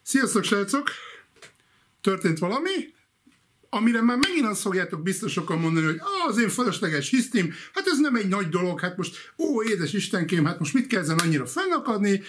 Sziasztok, srácok! Történt valami, amire már megint azt fogjátok biztos sokan mondani, hogy az én fölösleges hisztim, hát ez nem egy nagy dolog, hát most, édes Istenkém, hát most mit kell ezen annyira fennakadni?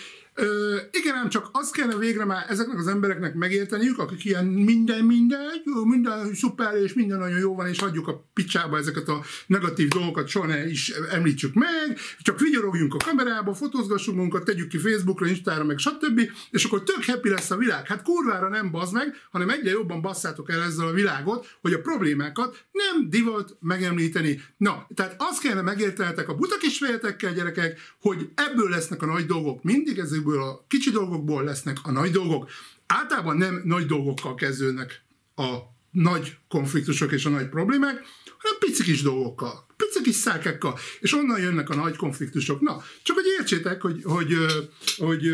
Igen, ám csak azt kellene végre már ezeknek az embereknek megérteniük, akik ilyen minden szuper és minden nagyon jó van, és hagyjuk a picsába ezeket a negatív dolgokat, soha ne is említsük meg, csak vigyorogjunk a kamerába, fotózgassunk magunkat, tegyük ki Facebookra, Instára, meg stb. És akkor tök happy lesz a világ. Hát kurvára nem bazd meg, hanem egyre jobban basszátok el ezzel a világot, hogy a problémákat nem divat megemlíteni. Na, tehát azt kellene megértenetek a buta kis fejetekkel, gyerekek, hogy ebből lesznek a nagy dolgok mindig, ezekből a kicsi dolgokból lesznek a nagy dolgok. Általában nem nagy dolgokkal kezdődnek a nagy konfliktusok és a nagy problémák, hanem pici kis dolgokkal, pici kis szálkákkal, és onnan jönnek a nagy konfliktusok. Na, csak hogy értsétek, hogy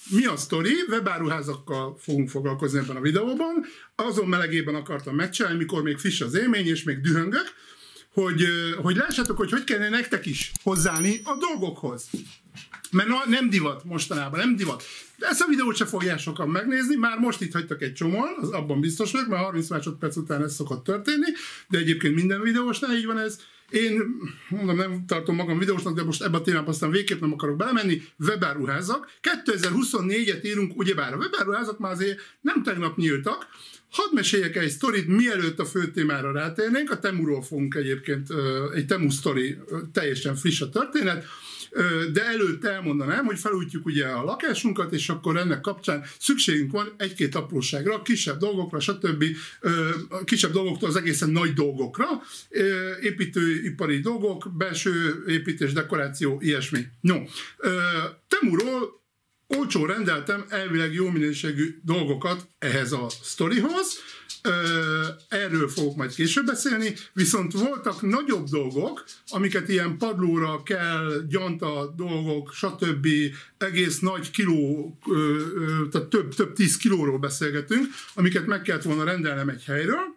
mi a sztori, webáruházakkal fogunk foglalkozni ebben a videóban, azon melegében akartam megcsinálni, mikor még friss az élmény, és még dühöngök, hogy lássátok, hogy kellene nektek is hozzáállni a dolgokhoz. Mert nem divat mostanában, nem divat. De ezt a videót se fogják sokan megnézni, már most itt hagytak egy csomóan, az abban biztos vagyok, mert 30 másodperc után ez szokott történni, de egyébként minden videósnál így van ez. Én mondom, nem tartom magam videósnak, de most ebben a témában aztán végképp nem akarok belemenni. Webáruházak. 2024-et írunk, ugyebár a webáruházak már azért nem tegnap nyíltak. Hadd meséljek egy sztorit, mielőtt a fő témára rátérnénk. A Temuról fogunk egyébként, egy Temu sztori, teljesen friss a történet. De előtte elmondanám, hogy felújtjuk ugye a lakásunkat, és akkor ennek kapcsán szükségünk van egy-két apróságra, kisebb dolgokra, stb. Kisebb dolgoktól az egészen nagy dolgokra, építőipari dolgok, belső építés, dekoráció, ilyesmi. No, Temuról olcsó rendeltem elvileg jó minőségű dolgokat ehhez a sztorihoz, erről fogok majd később beszélni, viszont voltak nagyobb dolgok, amiket ilyen padlóra kell, gyanta dolgok, stb. Egész nagy kiló, tehát több 10 kilóról beszélgetünk, amiket meg kellett volna rendelnem egy helyről,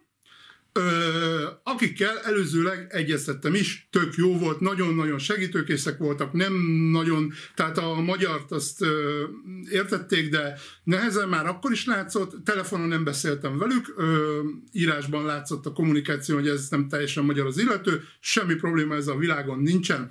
akikkel előzőleg egyeztettem is, tök jó volt, nagyon-nagyon segítőkészek voltak, nem nagyon, tehát a magyart azt értették, de nehezen már akkor is látszott, telefonon nem beszéltem velük, írásban látszott a kommunikáció, hogy ez nem teljesen magyar az illető, semmi probléma ezzel a világon nincsen.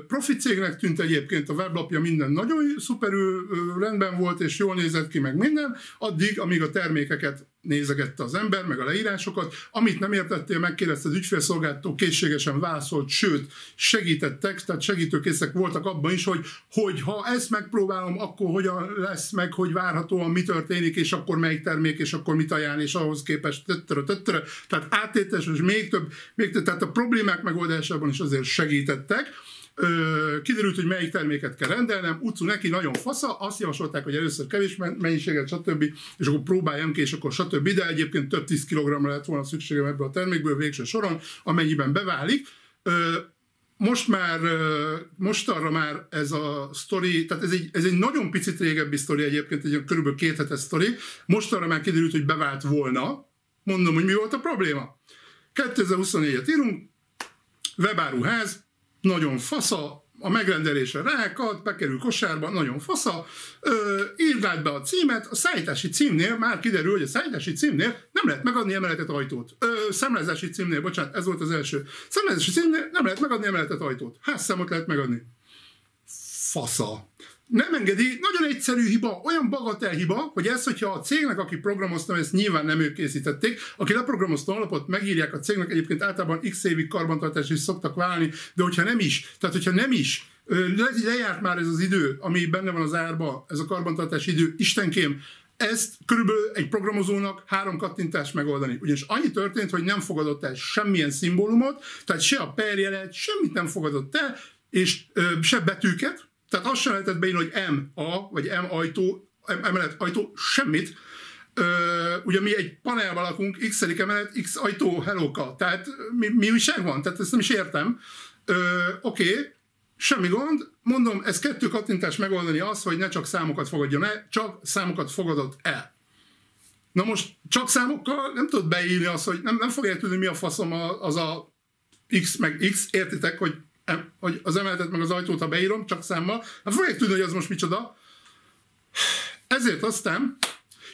Profi cégnek tűnt egyébként, a weblapja minden nagyon szuperül rendben volt, és jól nézett ki, meg minden, addig, amíg a termékeket nézegette az ember, meg a leírásokat. Amit nem értettél, megkérdezte az ügyfélszolgáltató, készségesen válaszolt, sőt, segítettek, tehát segítőkészek voltak abban is, hogy ha ezt megpróbálom, akkor hogyan lesz meg, hogy várhatóan mi történik, és akkor melyik termék, és akkor mit ajánl, és ahhoz képest tehát áttétes, és még több, tehát a problémák megoldásában is azért segítettek. Kiderült, hogy melyik terméket kell rendelnem, utcú neki, nagyon fasza, azt javasolták, hogy először kevés mennyiséget, stb. És akkor próbáljam ki, és akkor stb. De egyébként több 10 kg-ra lett volna szükségem ebből a termékből végső soron, amennyiben beválik. Mostanra már ez a sztori, tehát ez egy nagyon picit régebbi sztori egyébként, egy körülbelül 2 hetes sztori, mostanra már kiderült, hogy bevált volna. Mondom, hogy mi volt a probléma. 2024-et írunk, webáruház, nagyon fasza, a megrendelésre rákad, bekerül kosárba, nagyon fasza, írd be a címet, a szállítási címnél már kiderül, hogy a szállítási címnél nem lehet megadni emeletet ajtót. Számlázási címnél, bocsánat, ez volt az első. Számlázási címnél nem lehet megadni emeletet ajtót. Házszámot lehet megadni. Fasza. Nem engedi, nagyon egyszerű hiba, olyan bagatel hiba, hogy ez, hogyha a cégnek, aki programozta, ezt nyilván nem ők készítették, aki leprogramozta a honlapot, megírják a cégnek, egyébként általában x évig karbantartást is szoktak válni, de hogyha nem is, lejárt már ez az idő, ami benne van az árba, ez a karbantartási idő, Istenkém, ezt körülbelül egy programozónak 3 kattintás megoldani. Ugyanis annyi történt, hogy nem fogadott el semmilyen szimbólumot, tehát se a perjelet, semmit nem fogadott el, és se betűket. Tehát azt sem lehetett beírni, hogy M-A, vagy M-ajtó, emelet ajtó, semmit. Ugye mi egy panelban lakunk, x-edik emelet, x-ajtó, hellóka. Tehát mi újság van? Tehát ezt nem is értem. Oké, semmi gond. Mondom, ez 2 kattintás megoldani az, hogy ne csak számokat fogadjon el, csak számokat fogadott el. Na most csak számokkal nem tudod beírni azt, hogy nem fogják tudni, mi a faszom az a X meg X, értitek, hogy az emeletet meg az ajtót, ha beírom, csak számmal, fogják tudni, hogy az most micsoda. Ezért aztán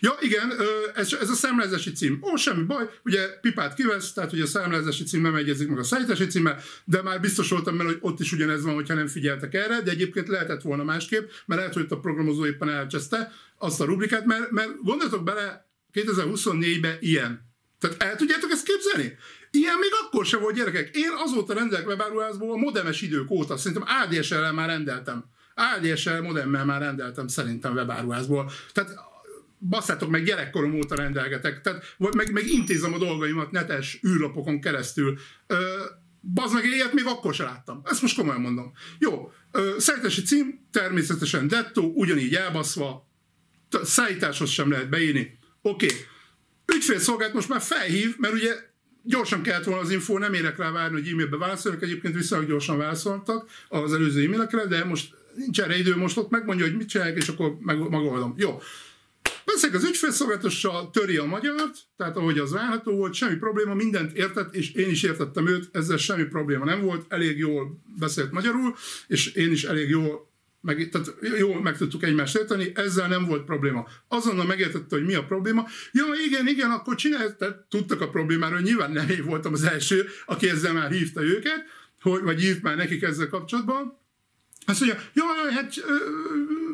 Ja, igen, ez a számlázási cím. Semmi baj, ugye pipát kivesz, tehát ugye a számlázási cím nem egyezik meg a szállítási címmel, de már biztos voltam benne, hogy ott is ugyanez van, hogyha nem figyeltek erre, de egyébként lehetett volna másképp, mert lehet, hogy a programozó éppen elcseszte azt a rubrikát, mert gondoltok bele, 2024-ben ilyen. Tehát el tudjátok ezt képzelni? Ilyen még akkor sem volt, gyerekek. Én azóta rendelek webáruházból a modemes idők óta, szerintem ADSL-rel már rendeltem. ADSL modemmel már rendeltem szerintem webáruházból. Tehát basszátok meg, gyerekkorom óta rendelgetek. Tehát, meg intézem a dolgaimat netes űrlapokon keresztül. Bazd meg, ilyet még akkor sem láttam. Ezt most komolyan mondom. Jó, szállítási cím, természetesen dettó, ugyanígy elbaszva, szállításhoz sem lehet beírni. Oké. Ügyfélszolgált most már felhív, mert ugye gyorsan kellett volna az info, nem érek rá várni, hogy e-mailbe válaszolnak, egyébként viszonylag gyorsan válaszoltak az előző e-mailekre, de most nincs erre idő, most ott megmondja, hogy mit csinálják, és akkor megoldom. Jó. Beszélek az ügyfélszolgálatossal, töri a magyart, tehát ahogy az várható volt, semmi probléma, mindent értett, és én is értettem őt, ezzel semmi probléma nem volt, elég jól beszélt magyarul, és én is elég jól tehát jól meg tudtuk egymást érteni, ezzel nem volt probléma. Azonnal megértette, hogy mi a probléma. Ja, igen, akkor csináltak, tudtak a problémáról, nyilván nem én voltam az első, aki ezzel már hívta őket, vagy írt már nekik ezzel kapcsolatban. Azt mondja, jaj, hát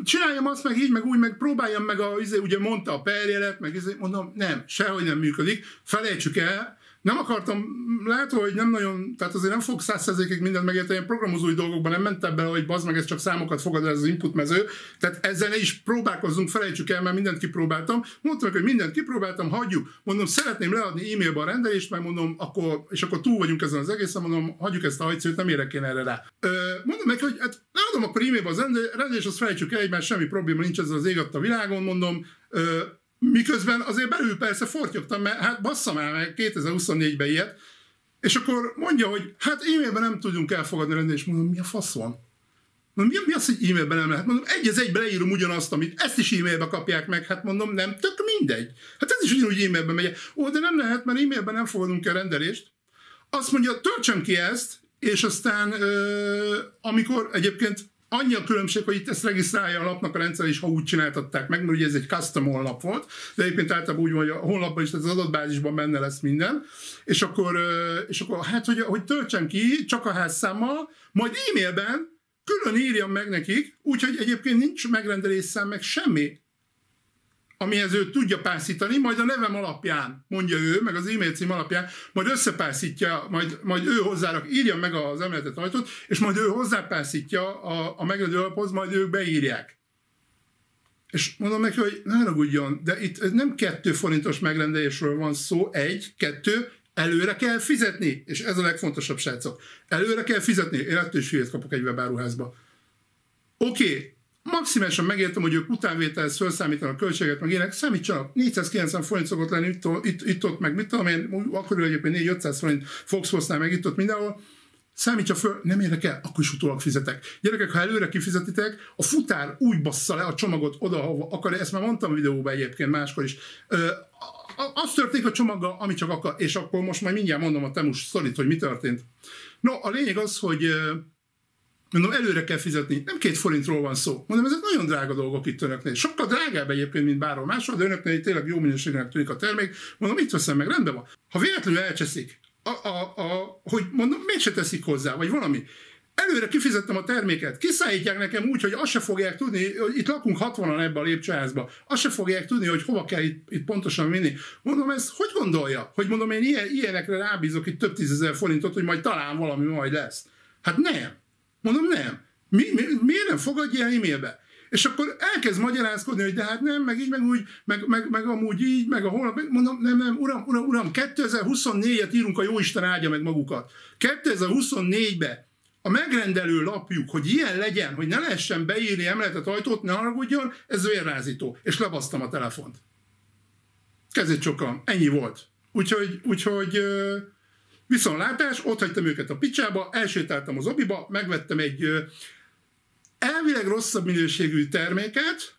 csináljam azt, meg így, meg úgy, meg próbáljam meg, ugye mondta a perjelet, meg mondom, nem, sehogy nem működik, felejtsük el. Nem akartam, látva, hogy nem nagyon, tehát azért nem fog 100%-ig mindent megérteni, én programozói dolgokban nem mentem bele, hogy bazd meg, ez csak számokat fogad, ez az input mező, tehát ezzel ne is próbálkozzunk, felejtsük el, mert mindent kipróbáltam. Mondtam, hogy mindent kipróbáltam, hagyjuk. Mondom, szeretném leadni e-mailbe a rendelést, meg mondom, akkor túl vagyunk ezen az egészen, mondom, hagyjuk ezt a hajcőt, nem érek én erre rá. Mondom neki, hogy hát leadom akkor e-mailbe az rendelést, azt felejtsük el egymás, semmi probléma nincs ezzel az ég adta világon, mondom. Miközben azért belül persze fortyogtam, mert hát bassza már meg 2024-ben ilyet, és akkor mondja, hogy hát e-mailben nem tudunk elfogadni rendelést, mondom, mi a fasz van? Mondom, mi az, hogy e-mailben nem lehet? Mondom, egy az egybe leírom ugyanazt, amit ezt is e-mailbe kapják meg, hát mondom, nem, tök mindegy. Hát ez is ugyanúgy e-mailben megy. De nem lehet, mert e-mailben nem fogadunk el rendelést. Azt mondja, töltsem ki ezt, és aztán amikor egyébként annyi a különbség, hogy itt ezt regisztrálja a lapnak a rendszer, és ha úgy csináltatták meg, mert ugye ez egy custom honlap volt, de egyébként általában úgy van, hogy a honlapban is, tehát az adatbázisban benne lesz minden, és akkor hát, hogy töltsen ki csak a házszámmal, majd e-mailben külön írjam meg nekik, úgyhogy egyébként nincs megrendelésszám, meg semmi, amihez ő tudja pászítani, majd a nevem alapján, mondja ő, meg az e-mail cím alapján, majd összepászítja, majd ő hozzárak, írja meg az emlegetett ajtót, és majd ő hozzápászítja a megrendelő alaphoz, majd ők beírják. És mondom neki, hogy ne haragudjon, de itt nem 2 forintos megrendelésről van szó, 1, 2, előre kell fizetni, és ez a legfontosabb, srácok. Előre kell fizetni, én ettől is hülyét kapok egy webáruházba. Oké. Maximálisan megértem, hogy ők utánvételhez felszámítanak a költséget, meg ilyenek, számítsanak, 490 forint szokott lenni itt-ott, meg mit tudom én, akkor egyébként 400-500 forint Foxforce-nál meg itt-ott mindenhol, számítsa föl, nem érdekel, akkor is utólag fizetek. Gyerekek, ha előre kifizetitek, a futár úgy bassza le a csomagot oda, ahova akar, ezt már mondtam a videóban egyébként máskor is, az történik a csomaggal, ami csak akar, és akkor most majd mindjárt mondom a Temus sztorit, hogy mi történt. No, a lényeg az, hogy mondom, előre kell fizetni. Nem 2 forintról van szó. Mondom, ezek nagyon drága dolgok itt önöknél. Sokkal drágább egyébként, mint bárhol máshol, de önöknél tényleg jó minőségűnek tűnik a termék. Mondom, itt veszem meg, rendben van. Ha véletlenül elcseszik, hogy mondom, miért se teszik hozzá, vagy valami. Előre kifizettem a terméket, kiszállítják nekem úgy, hogy azt se fogják tudni, hogy itt lakunk 60-an ebbe a lépcsőházba, azt se fogják tudni, hogy hova kell itt pontosan vinni. Mondom, ezt hogy gondolja? Hogy mondom, én ilyenekre rábízok itt több 10 000 forintot, hogy majd talán valami majd lesz. Hát nem. Mondom, nem. Miért nem fogadja el e-mailbe? És akkor elkezd magyarázkodni, hogy de hát nem, meg így, meg úgy, meg amúgy így, meg a holnap. Mondom, nem, uram, 2024-et írunk, a jóisten áldja meg magukat. 2024-be a megrendelő lapjuk, hogy ilyen legyen, hogy ne lehessen beírni emeletet ajtót, ne haragudjon, ez vérrázító. És lebasztam a telefont. Kezét csokam. Ennyi volt. Úgyhogy viszontlátás, ott hagytam őket a picsába, elsétáltam az obiba, megvettem egy elvileg rosszabb minőségű terméket,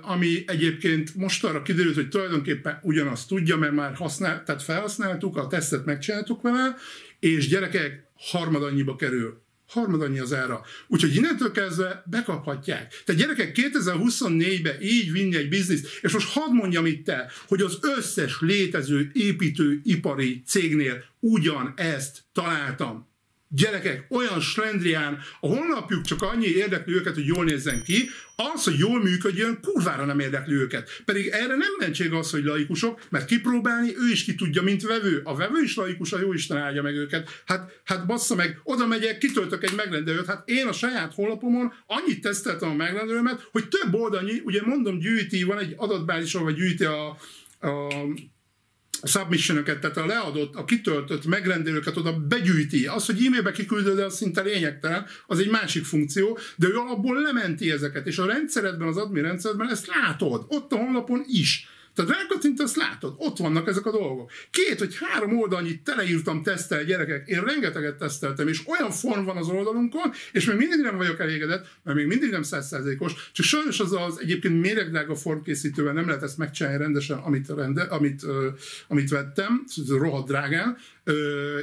ami egyébként most arra kiderült, hogy tulajdonképpen ugyanazt tudja, mert már tehát felhasználtuk, a tesztet megcsináltuk vele, és gyerekek, harmadannyiba kerül. harmadannyi az ára. Úgyhogy innentől kezdve bekaphatják. Tehát gyerekek, 2024-ben így vinni egy bizniszt, és most hadd mondjam itt el, hogy az összes létező építőipari cégnél ugyanezt találtam. Gyerekek, olyan slendrián, a honlapjuk csak annyi érdekli őket, hogy jól nézzen ki, az, hogy jól működjön, kurvára nem érdekli őket. Pedig erre nem mentség az, hogy laikusok, mert kipróbálni ő is ki tudja, mint vevő. A vevő is laikus, a jóisten áldja meg őket. Hát bassza meg, oda megyek, kitöltök egy megrendelőt. Hát én a saját honlapomon annyit teszteltem a megrendelőmet, hogy több oldalnyi, ugye mondom, gyűjti, van egy adatbázison, vagy gyűjti a submissionöket, tehát a leadott, a kitöltött megrendelőket oda begyűjti. Az, hogy e-mailbe kiküldöd, az szinte lényegtelen, az egy másik funkció, de ő alapból lementi ezeket, és a rendszeredben, az admin rendszeredben ezt látod, ott a honlapon is. Tehát rákattintasz, látod, ott vannak ezek a dolgok. 2 vagy 3 oldalnyit teleírtam tesztel, gyerekek, én rengeteget teszteltem, és olyan form van az oldalunkon, és még mindig nem vagyok elégedett, mert még mindig nem 100%-os, csak sajnos az egyébként méregdrága formkészítővel nem lehet ezt megcsinálni rendesen, amit vettem, rohadt drágán,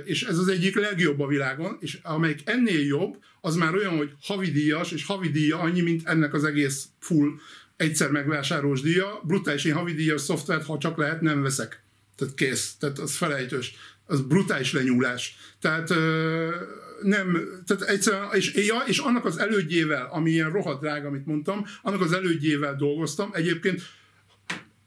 és ez az egyik legjobb a világon, és amelyik ennél jobb, az már olyan, hogy havidíjas, és havidíja annyi, mint ennek az egész full egyszer megvásárolós díja, brutális, én havidíjas szoftvert, ha csak lehet, nem veszek. Tehát kész, tehát az felejtős, az brutális lenyúlás. Tehát nem, tehát egyszerűen, és annak az elődjével, ami ilyen rohadt drága, amit mondtam, annak az elődjével dolgoztam, egyébként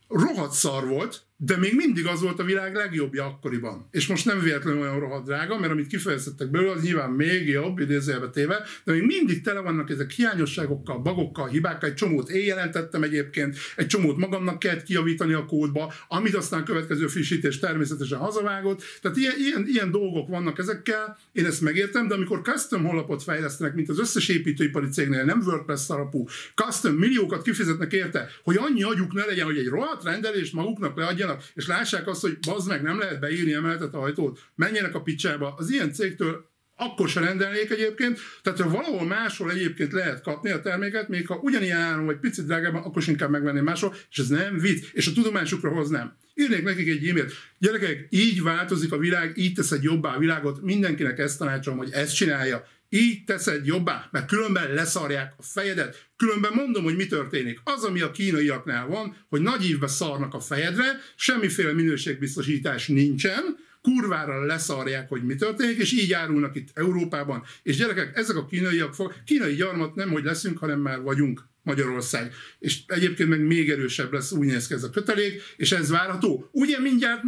rohadt szar volt, de még mindig az volt a világ legjobbja akkoriban. És most nem véletlenül olyan rohadt drága, mert amit kifejeztettek belőle, az nyilván még jobb, idézőjelbe téve, de még mindig tele vannak ezek hiányosságokkal, bagokkal, hibákkal, egy csomót én jelentettem egyébként, egy csomót magamnak kellett kijavítani a kódba, amit aztán következő frissítés természetesen hazavágott. Tehát ilyen dolgok vannak ezekkel, én ezt megértem, de amikor custom honlapot fejlesztenek, mint az összes építőipari cégnél, nem WordPress alapú, custom milliókat kifizetnek érte, hogy annyi agyuk ne legyen, hogy egy rohadt rendelést maguknak leadjanak, és lássák azt, hogy bazd meg, nem lehet beírni emeletet ajtót, menjenek a picsába. Az ilyen cégtől akkor se rendelnék egyébként, tehát ha valahol máshol egyébként lehet kapni a terméket, még ha ugyanilyen áron vagy picit drágában, akkor is inkább megvenném máshol, és ez nem vicc, és a tudomásukra hoznám. Írnék nekik egy e-mailt. Gyerekek, így változik a világ, így teszed jobbá a világot, mindenkinek ezt tanácsolom, hogy ezt csinálja. Így teszed jobbá, mert különben leszarják a fejedet. Különben mondom, hogy mi történik. Az, ami a kínaiaknál van, hogy nagy ívbe szarnak a fejedre, semmiféle minőségbiztosítás nincsen, kurvára leszarják, hogy mi történik, és így árulnak itt Európában. És gyerekek, ezek a kínaiak, kínai gyarmat nem, hogy leszünk, hanem már vagyunk Magyarország. És egyébként meg még erősebb lesz, úgy néz ki ez a kötelék, és ez várható. Ugye mindjárt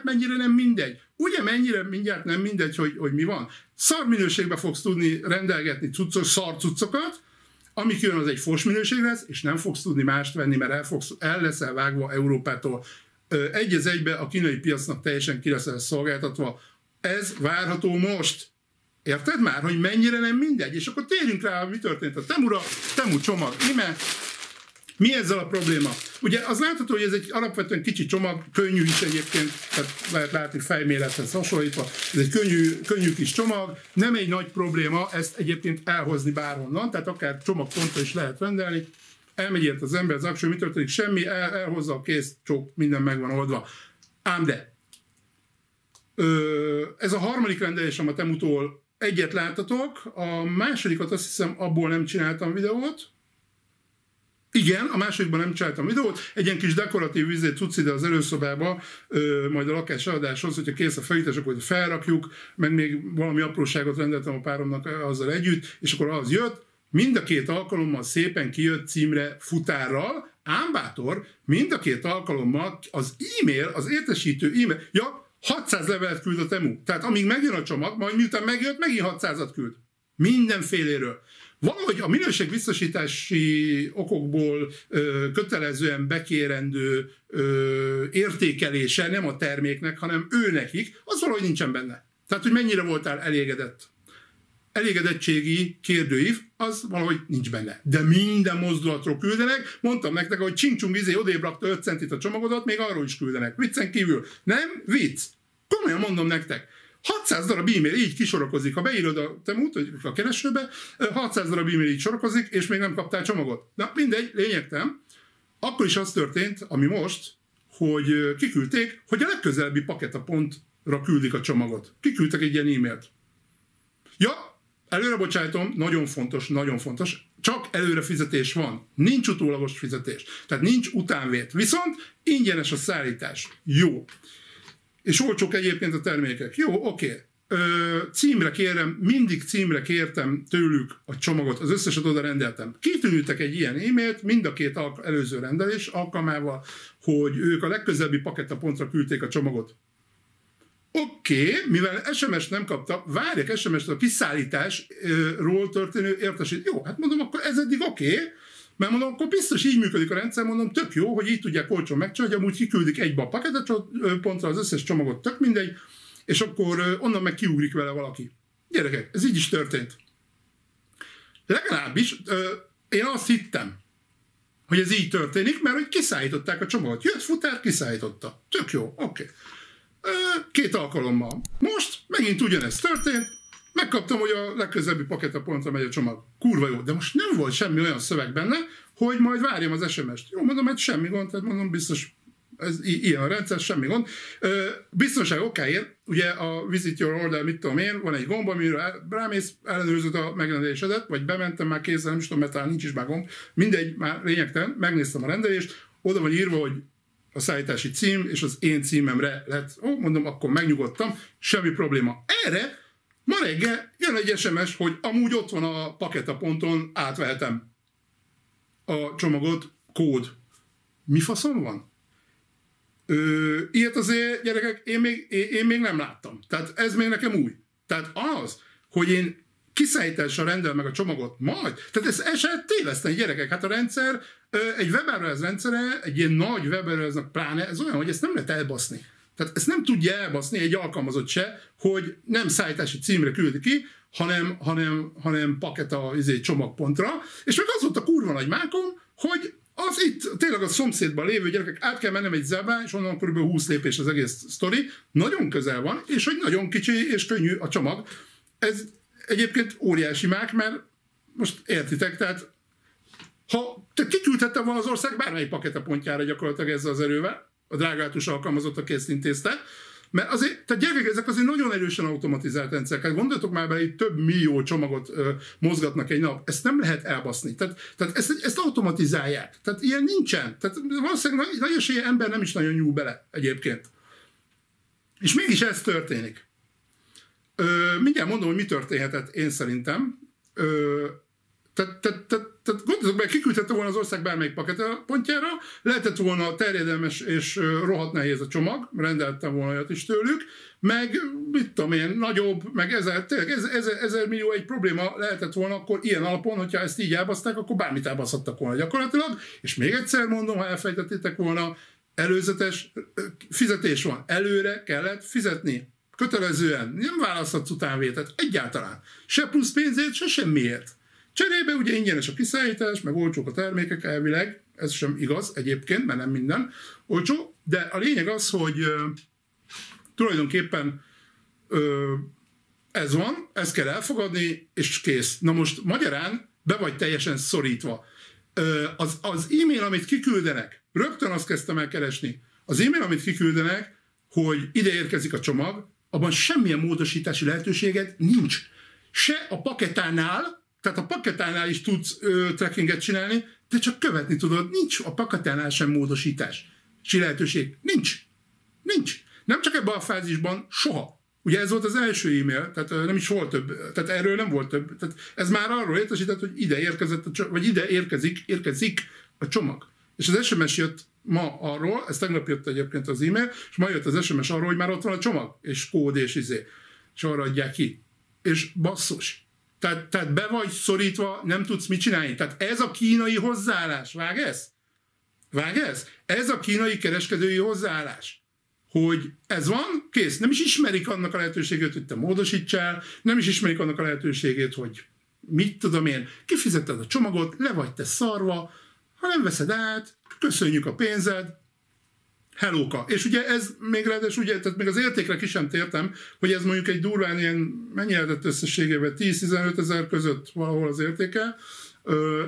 mennyire nem mindegy? Ugye mennyire mindjárt nem mindegy, hogy mi van? Szar minőségbe fogsz tudni rendelgetni szar cuccokat, ami kijön, az egy fos minőség lesz, és nem fogsz tudni mást venni, mert el leszel vágva Európától. Egy az egybe a kínai piacnak teljesen ki leszel szolgáltatva. Ez várható most. Érted már, hogy mennyire nem mindegy? És akkor térjünk rá, mi történt a Temura, Temu csomag, ime. Mi ezzel a probléma? Ugye az látható, hogy ez egy alapvetően kicsi csomag, könnyű is egyébként, tehát lehet látni fejmélethez hasonlítva, ez egy könnyű kis csomag, nem egy nagy probléma ezt egyébként elhozni bárhonnan, tehát akár csomagponttal is lehet rendelni, elmegy ért az ember, az aksó, mi történik, semmi, elhozza a kész, csók, minden meg van oldva. Ám de, ez a harmadik rendelésem a Temutól, egyet láttatok, a másodikat azt hiszem abból nem csináltam videót. Igen, a másodikban nem csináltam videót, egy ilyen kis dekoratív vizét tudsz ide az előszobába, majd a lakás eladáshoz, hogyha kész a felítés, akkor felrakjuk, meg még valami apróságot rendeltem a páromnak azzal együtt, és akkor az jött. Mind a két alkalommal szépen kijött címre futárral, ám bátor, mind a két alkalommal az e-mail, az értesítő e-mail, 600 levelet küld a Temu. Tehát amíg megjön a csomag, majd miután megjött, megint 600-at küld. Mindenféléről. Valahogy a minőségbiztosítási okokból kötelezően bekérendő értékelése nem a terméknek, hanem ő nekik, az valahogy nincsen benne. Tehát, hogy mennyire voltál elégedett. Elégedettségi kérdőív, az valahogy nincs benne. De minden mozdulatról küldenek. Mondtam nektek, hogy csincsung odébb rakta 5 centit a csomagodat, még arról is küldenek. Viccen kívül. Nem? Vicc. Komolyan mondom nektek. 600 darab e-mail így kisorokozik. Ha beírod a Temut, a keresőbe, 600 darab e-mail így sorokozik, és még nem kaptál csomagot. Na mindegy, lényegtelen. Akkor is az történt, ami most, hogy kiküldték, hogy a legközelebbi paketapontra küldik a csomagot. Kiküldtek egy ilyen e-mailt. Ja, előre bocsájtom, nagyon fontos, nagyon fontos, csak előre fizetés van, nincs utólagos fizetés, tehát nincs utánvét, viszont ingyenes a szállítás. Jó. És olcsók egyébként a termékek. Jó, oké. Címre kérem, mindig címre kértem tőlük a csomagot, az összeset oda rendeltem. Kitűnültek egy ilyen e-mailt, mind a két előző rendelés alkalmával, hogy ők a legközelebbi paketapontra küldték a csomagot. Oké, mivel SMS-t nem kapta, várjak SMS-t a kiszállításról történő értesít. Jó, hát mondom, akkor ez eddig oké, mert mondom, akkor biztos így működik a rendszer, mondom, tök jó, hogy így tudják olcsón megcsinálni, hogy amúgy kiküldik egybe a paketepontra az összes csomagot, tök mindegy, és akkor onnan meg kiugrik vele valaki. Gyerekek, ez így is történt. Legalábbis én azt hittem, hogy ez így történik, mert hogy kiszállították a csomagot. Jött futár, kiszállította. Tök jó, oké. 2 alkalommal. Most megint ugyanezt történt, megkaptam, hogy a legközelebbi paketepontra megy a csomag. Kurva jó, de most nem volt semmi olyan szöveg benne, hogy majd várjam az SMS-t. Jó, mondom, hát semmi gond, tehát mondom, biztos ez ilyen a rendszer, semmi gond. Biztonság okáért, ugye a Visit Your Order, mit tudom én, van egy gomb, amiről rámész, ellenőrzöd a megrendelésedet, vagy bementem már kézzel, nem is tudom, mert talán nincs is már gomb, mindegy, már lényegtelen, megnéztem a rendelést, oda van írva, hogy a szállítási cím, és az én címemre lett. Ó, mondom, akkor megnyugodtam, semmi probléma. Erre ma reggel jön egy SMS, hogy amúgy ott van a paketaponton, átvehetem a csomagot, kód. Mi faszom van? Ilyet azért, gyerekek, én még nem láttam. Tehát ez még nekem új. Tehát az, hogy én kiszállítással rendel meg a csomagot majd, tehát ez se téveszteni, gyerekek. Hát a rendszer, egy webáruház rendszere, egy ilyen nagy webáruháznak pláne, ez olyan, hogy ezt nem lehet elbaszni. Tehát ezt nem tudja elbaszni egy alkalmazott se, hogy nem szállítási címre küldi ki, hanem paket a csomagpontra, és meg az volt a kurva nagy mákom, hogy az itt tényleg a szomszédban lévő gyerekek, át kell mennem egy zebá, és onnan kb. 20 lépés az egész sztori, nagyon közel van, és hogy nagyon kicsi és könnyű a csomag. Ez egyébként óriási mák, mert most értitek, tehát ha te kiküldhettem volna az ország bármelyik paketepontjára gyakorlatilag ezzel az erővel, a drágátus alkalmazott, aki ezt intézte, mert azért, tehát gyerekek, ezek azért nagyon erősen automatizált rendszerek. Hát gondoljatok már bele, hogy több millió csomagot mozgatnak egy nap. Ezt nem lehet elbaszni. Tehát ezt automatizálják. Tehát ilyen nincsen. Tehát valószínűleg nagy esélye ember nem is nagyon nyúl bele egyébként. És mégis ez történik. Mindjárt mondom, hogy mi történhetett én szerintem. Tehát gondoljatok be, kiküldhette volna az ország bármelyik paketepontjára, lehetett volna terjedelmes és rohadt nehéz a csomag, rendeltem volna olyat is tőlük, meg mit tudom én, nagyobb, meg ezer millió egy probléma lehetett volna akkor ilyen alapon, hogyha ezt így elbaszták, akkor bármit elbaszhattak volna gyakorlatilag, és még egyszer mondom, ha elfejtettétek volna, előzetes fizetés van, előre kellett fizetni. Kötelezően, nem választhatsz utánvételt, egyáltalán. Se plusz pénzért, se semmiért. Cserébe ugye ingyenes a kiszállítás, meg olcsók a termékek elvileg, ez sem igaz egyébként, mert nem minden olcsó, de a lényeg az, hogy tulajdonképpen ez van, ezt kell elfogadni, és kész. Na most magyarán be vagy teljesen szorítva. Az e-mail, amit kiküldenek, rögtön azt kezdtem el keresni, az e-mail, amit kiküldenek, hogy ide érkezik a csomag, abban semmilyen módosítási lehetőséged nincs. Se a paketánál, tehát a paketánál is tudsz trackinget csinálni, de csak követni tudod. Nincs a paketánál sem módosítás. Lehetőség. Nincs. Nem csak ebben a fázisban, soha. Ugye ez volt az első e-mail, tehát nem is volt több, tehát erről nem volt több. Tehát ez már arról értesített, hogy ide érkezett, vagy ide érkezik a csomag. És az SMS jött ma arról, ez tegnap jött egyébként az e-mail, és ma jött az SMS arról, hogy már ott van a csomag, és kód, és arra adják ki. És basszus. Tehát be vagy szorítva, nem tudsz mit csinálni. Tehát ez a kínai hozzáállás. Vág ez? Ez a kínai kereskedői hozzáállás. Hogy ez van, kész. Nem is ismerik annak a lehetőségét, hogy te módosítsál, nem is ismerik annak a lehetőségét, hogy mit tudom én, kifizetted a csomagot, le vagy te szarva, ha nem veszed át, köszönjük a pénzed, hellóka. És ugye ez még ráadásul, ugye, tehát még az értékre ki sem tértem, hogy ez mondjuk egy durván ilyen, mennyi lehetett összességében, 10-15 ezer között valahol az értéke,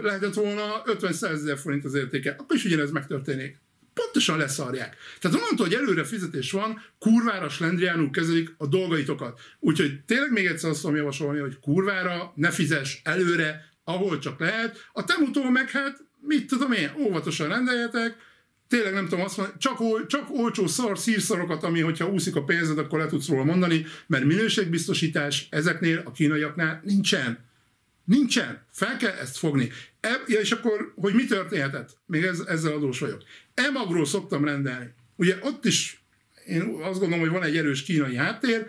lehetett volna 50-100 ezer forint az értéke. Akkor is ugyanez megtörténik. pontosan leszarják. Tehát onnantól, hogy előre fizetés van, kurvára slendriánul kezelik a dolgaitokat. Úgyhogy tényleg még egyszer azt tudom javasolni, hogy kurvára ne fizess előre, ahol csak lehet. A temutól meg hát, mit tudom én, óvatosan rendeljetek, tényleg nem tudom azt mondani, csak olcsó szírszarokat, ami, hogyha úszik a pénzed, akkor le tudsz róla mondani, mert minőségbiztosítás ezeknél a kínaiaknál nincsen. Nincsen. Fel kell ezt fogni. Ja, és akkor, hogy mi történhetett? Még ezzel adós vagyok. Emagról szoktam rendelni. Ugye ott is, én azt gondolom, hogy van egy erős kínai háttér,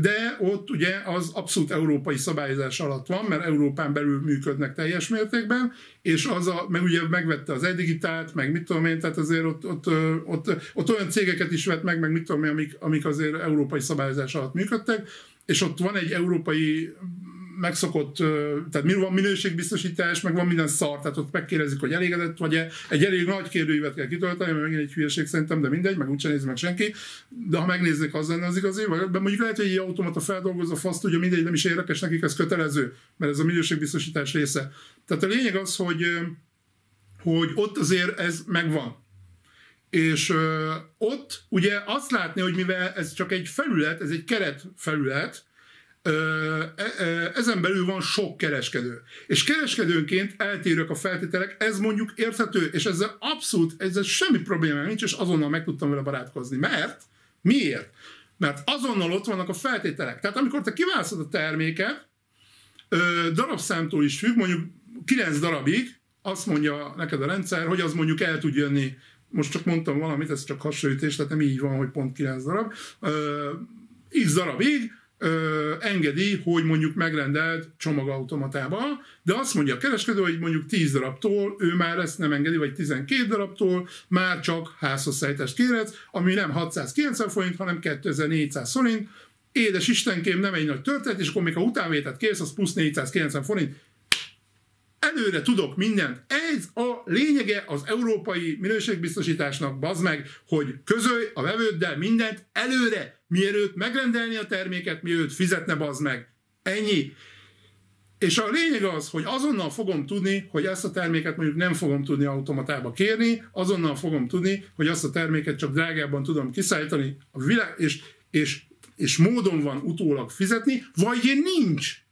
de ott ugye az abszolút európai szabályozás alatt van, mert Európán belül működnek teljes mértékben, és meg ugye megvette az e-digitált, meg mit tudom én, tehát azért ott olyan cégeket is vett meg mit tudom én, amik azért európai szabályozás alatt működtek, és ott van egy európai megszokott, tehát van minőségbiztosítás, meg van minden szar, tehát ott megkérdezik, hogy elégedett vagy-e. Egy elég nagy kérdőívet kell kitölteni, mert megint egy hülyeség szerintem, de mindegy, meg úgyse nézi meg senki. De ha megnéznék, az lenne az igazi, vagy mondjuk lehet, hogy egy automata feldolgozó faszt, ugye mindegy, nem is érdekes, nekik ez kötelező, mert ez a minőségbiztosítás része. Tehát a lényeg az, hogy ott azért ez megvan. És ott ugye azt látni, hogy mivel ez csak egy felület, ez egy keretfelület, ezen belül van sok kereskedő. És kereskedőnként eltérők a feltételek, ez mondjuk érthető, és ezzel semmi probléma nincs, és azonnal meg tudtam vele barátkozni. Miért? Mert azonnal ott vannak a feltételek. Tehát amikor te kiválasztod a terméket, darabszámtól is függ, mondjuk 9 darabig, azt mondja neked a rendszer, hogy az mondjuk el tud jönni, most csak mondtam valamit, ez csak hasonlítés, tehát nem így van, hogy pont 9 darab, x darabig, engedi, hogy mondjuk megrendelt csomagautomatába, de azt mondja a kereskedő, hogy mondjuk 10 darabtól ő már ezt nem engedi, vagy 12 darabtól már csak házhozszállítást kérhetsz, ami nem 690 forint, hanem 2400 forint. Édes Istenkém, nem egy nagy történet, és akkor még ha utánvételt kérsz, az plusz 490 forint. Előre tudok mindent. Ez a lényege az európai minőségbiztosításnak, bazd meg, hogy közölj a vevőddel mindent előre, mielőtt megrendelni a terméket, mielőtt fizetne, bazd meg. Ennyi. És a lényeg az, hogy azonnal fogom tudni, hogy ezt a terméket mondjuk nem fogom tudni automatába kérni, azonnal fogom tudni, hogy azt a terméket csak drágábban tudom kiszállítani, és módon van utólag fizetni, vagy nincs.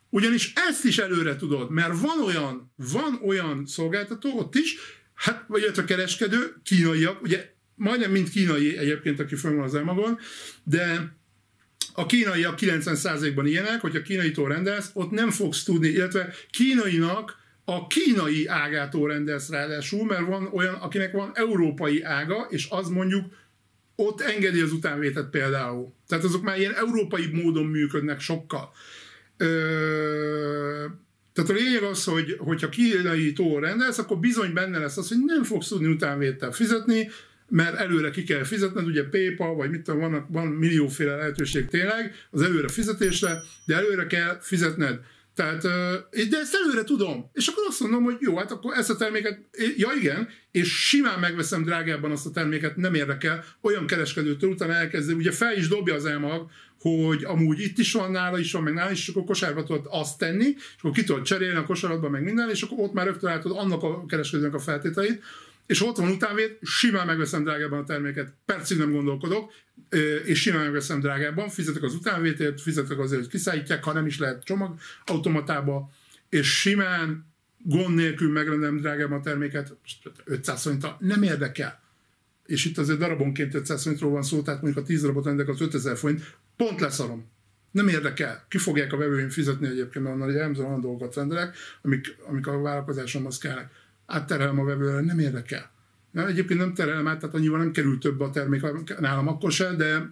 Ugyanis ezt is előre tudod, mert van olyan szolgáltató ott is, hát, vagy a kereskedő, kínaiak, ugye majdnem mind kínai egyébként, aki fönn van az Emagon, de a kínaiak 90%-ban ilyenek, hogyha kínaitól rendelsz, ott nem fogsz tudni, illetve kínainak a kínai ágától rendelsz ráadásul, mert van olyan, akinek van európai ága, és az mondjuk ott engedi az utánvételt például. Tehát azok már ilyen európai módon működnek sokkal. Tehát a lényeg az, hogy hogyha kínaitól rendelsz, akkor bizony benne lesz az, hogy nem fogsz tudni utánvéttel fizetni, mert előre ki kell fizetned, ugye PayPal, vagy mit tudom, van millióféle lehetőség tényleg az előre fizetésre, de előre kell fizetned. Tehát, de ezt előre tudom. És akkor azt mondom, hogy jó, hát akkor ezt a terméket, ja igen, és simán megveszem drágábban azt a terméket, nem érdekel, olyan kereskedőtől utána elkezdem, ugye fel is dobja az EMAG, hogy amúgy itt is van, nála is van, meg nála is, és akkor kosárba tudod azt tenni, és akkor ki tudod cserélni a kosaratban, meg minden, és akkor ott már rögtön látod annak a kereskedőnek a feltételeit, és ott van utánvét, simán megveszem drágábban a terméket, percig nem gondolkodok, és simán megveszem drágábban, fizetek az utánvétért, fizetek azért, hogy kiszállítják, ha nem is lehet csomagautomatába, és simán gond nélkül megrendelem drágábban a terméket, 500 forinttal, nem érdekel. És itt azért darabonként 500 forintról van szó, tehát mondjuk a 10 darabot rendelek az 5000 forint, pont leszarom. Nem érdekel. Ki fogják a vevőim fizetni egyébként, mert onnan egy elemzően olyan dolgokat rendelek, amik a vállalkozásomhoz kellnek. Átterelem a vevőre, nem érdekel. Egyébként nem terelem át, tehát annyival nem kerül több a termék nálam akkor se, de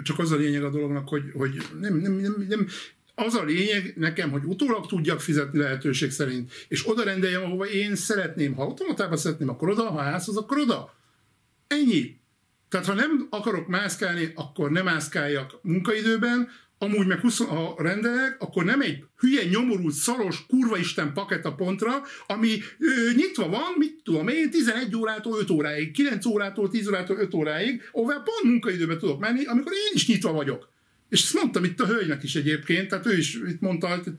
csak az a lényeg a dolognak, hogy nem az a lényeg nekem, hogy utólag tudjak fizetni lehetőség szerint, és oda rendeljem, ahova én szeretném. Ha automatában szeretném, akkor oda, ha házhoz, akkor oda. Ennyi. Tehát ha nem akarok mászkálni, akkor nem mászkáljak munkaidőben, amúgy meg ha rendelek, akkor nem egy hülye, nyomorult, szaros, kurvaisten pakett a pontra, ami nyitva van, mit tudom én, 11 órától 5 óráig, 9 órától 10 órától 5 óráig, ahová pont munkaidőben tudok menni, amikor én is nyitva vagyok. És ezt mondtam itt a hölgynek is egyébként, tehát ő is itt mondta, hogy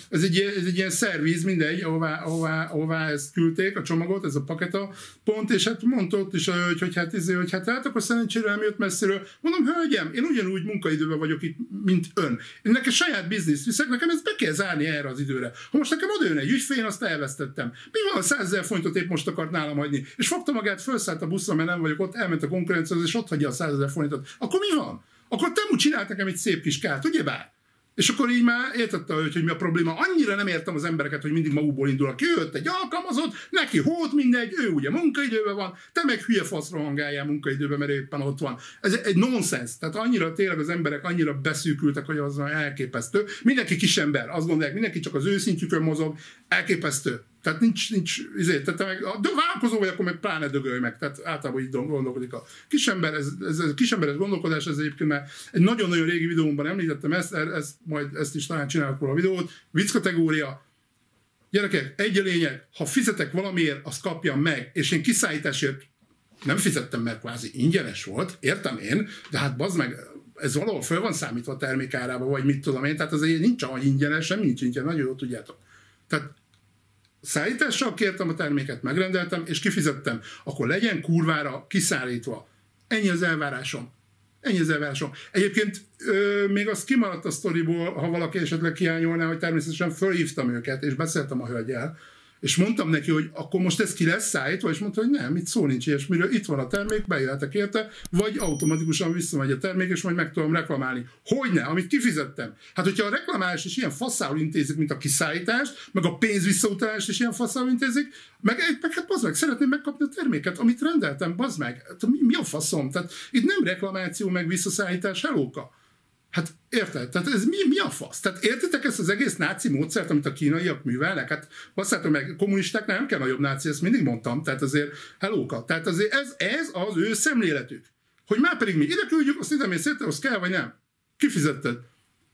ez egy ilyen szerviz, mindegy, ahová ezt küldték, a csomagot, ez a paketa pont, és hát mondta ott is, hogy hát akkor szerencsére nem jött messziről. Mondom, hölgyem, én ugyanúgy munkaidőben vagyok itt, mint ön. Én nekem saját bizniszt viszek, nekem ezt be kell zárni erre az időre. Ha most nekem oda jön egy ügyfél, azt elvesztettem. Mi van, 100 000 forintot épp most akart nálam hagyni, és fogta magát, felszállt a buszra, mert nem vagyok ott, elment a konkurenciához, és ott hagyja a 100 000 forintot. Akkor mi van? Akkor te úgy csinált nekem egy szép kis kárt, ugyebár? És akkor így már értette, hogy mi a probléma. Annyira nem értem az embereket, hogy mindig magukból indulnak ki. Jött egy alkalmazott, neki hót mindegy, ő ugye munkaidőben van, te meg hülye faszra hangáljál munkaidőben, mert éppen ott van. Ez egy nonsens. Tehát annyira tényleg az emberek annyira beszűkültek, hogy az elképesztő. Mindenki kisember, azt gondolják, mindenki csak az ő szintjükön mozog, elképesztő. Tehát nincs tehát te meg, de vállalkozó vagy, akkor meg pláne dögölj meg. Tehát általában így gondolkodik a kisember. Ez a kisemberes gondolkodás, ez egyébként már egy nagyon-nagyon régi videómban említettem majd ezt is talán csinálok róla a videót. Vicc kategória. Gyerekek, egy a lényeg, ha fizetek valamiért, azt kapjam meg, és én kiszállításért nem fizettem, mert kvázi ingyenes volt, értem én, de hát bazd meg, ez valahol föl van számítva a termékárába, vagy mit tudom én, tehát azért nincs ahogy ingyenes, semmi nincs ingyenes, nagyon jól tudjátok. Tehát szállítással kértem a terméket, megrendeltem, és kifizettem, akkor legyen kurvára kiszállítva. Ennyi az elvárásom. Egyébként még az kimaradt a sztoriból, ha valaki esetleg hiányolná, hogy természetesen fölhívtam őket, és beszéltem a hölgyel, és mondtam neki, hogy akkor most ez ki lesz szállítva, és mondta, hogy nem, itt szó nincs ilyesmiről, itt van a termék, bejöhetek érte, vagy automatikusan visszamegy a termék, és majd meg tudom reklamálni. Hogyne, amit kifizettem. Hát, hogyha a reklamálás is ilyen faszául intézik, mint a kiszállítást, meg a pénz visszautalást is ilyen faszául intézik, meg hát bazd meg, szeretném megkapni a terméket, amit rendeltem, bazd meg. Mi a faszom? Tehát itt nem reklamáció, meg visszaszállítás, hellóka. Hát érted? Tehát ez mi a fasz? Tehát értitek ezt az egész náci módszert, amit a kínaiak művelnek? Hát basszátok meg, kommunistáknál nem kell nagyobb náci, ezt mindig mondtam, tehát azért hellóka. Tehát azért ez az ő szemléletük. Hogy már pedig mi ide küldjük, azt ide mész érte, azt kell, vagy nem? Kifizetted.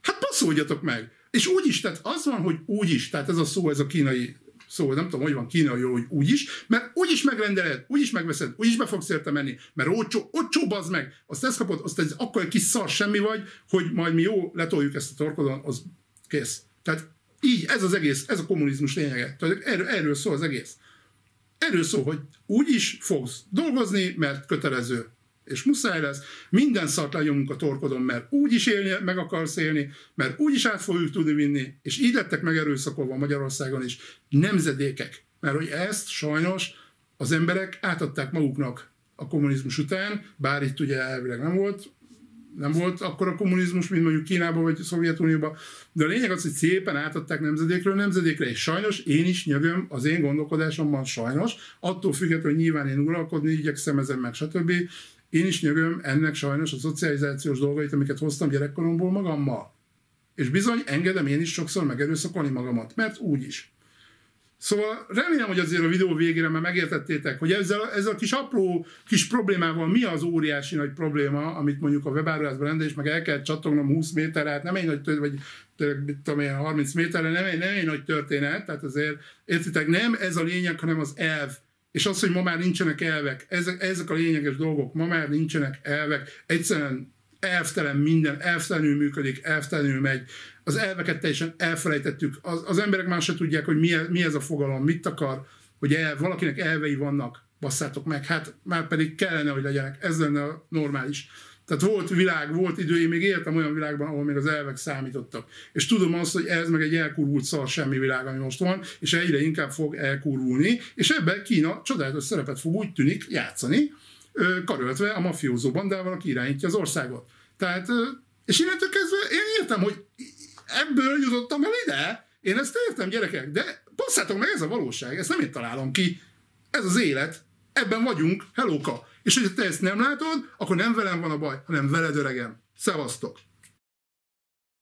Hát passzoljatok meg. És úgyis, tehát az van, hogy úgyis, tehát ez a szó, ez a kínai szó, nem tudom, hogy van kínai, hogy úgyis, mert úgyis megrendeled, úgyis megveszed, úgyis be fogsz érte menni, mert olcsó bazd meg, azt ezt kapod, azt ez akkor egy kis szar semmi vagy, hogy majd mi jó letoljuk ezt a torkodon, az kész. Tehát így, ez az egész, ez a kommunizmus lényege. Tehát erről szól az egész. Erről szól, hogy úgyis fogsz dolgozni, mert kötelező. És muszáj lesz, minden szart lenyomunk a torkodon, mert úgyis meg akarsz élni, mert úgyis át fogjuk tudni vinni, és így lettek megerőszakolva Magyarországon is nemzedékek. Mert hogy ezt sajnos az emberek átadták maguknak a kommunizmus után, bár itt ugye elvileg nem volt akkor a kommunizmus, mint mondjuk Kínában vagy Szovjetunióban, de a lényeg az, hogy szépen átadták nemzedékről nemzedékre, és sajnos én is nyögöm az én gondolkodásomban sajnos, attól függetlenül, hogy nyilván én uralkodni igyekszem ezen meg, stb. Én is nyögöm ennek sajnos a szocializációs dolgait, amiket hoztam gyerekkoromból magammal. És bizony engedem én is sokszor megerőszakolni magamat, mert úgy is. Szóval remélem, hogy azért a videó végére már megértettétek, hogy ezzel a kis apró kis problémával mi az óriási nagy probléma, amit mondjuk a webáruházban rendelés, meg el kell csattognom 20 méterre, hát nem egy nagy történet, vagy mit tudom én, 30 méterre, nem egy nagy történet, tehát azért értitek, nem ez a lényeg, hanem az elv. És az, hogy ma már nincsenek elvek, ezek a lényeges dolgok, ma már nincsenek elvek, egyszerűen elvtelen minden, elvtelenül működik, elvtelenül megy. Az elveket teljesen elfelejtettük. Az emberek már se tudják, hogy mi ez a fogalom, mit akar, hogy valakinek elvei vannak, basszátok meg, hát már pedig kellene, hogy legyenek. Ez lenne a normális. Tehát volt idő, én még éltem olyan világban, ahol még az elvek számítottak. És tudom azt, hogy ez meg egy elkurvult szar semmi világ, ami most van, és egyre inkább fog elkurvulni, és ebben Kína csodálatos szerepet fog úgy tűnik játszani, karöltve a mafiózó bandával, aki irányítja az országot. Tehát, és innentől kezdve én értem, hogy ebből jutottam el ide, én ezt értem, gyerekek, de basszátok meg, ez a valóság, ezt nem én találom ki, ez az élet, ebben vagyunk, hellóka. És hogyha te ezt nem látod, akkor nem velem van a baj, hanem veled, öregem. Szevasztok!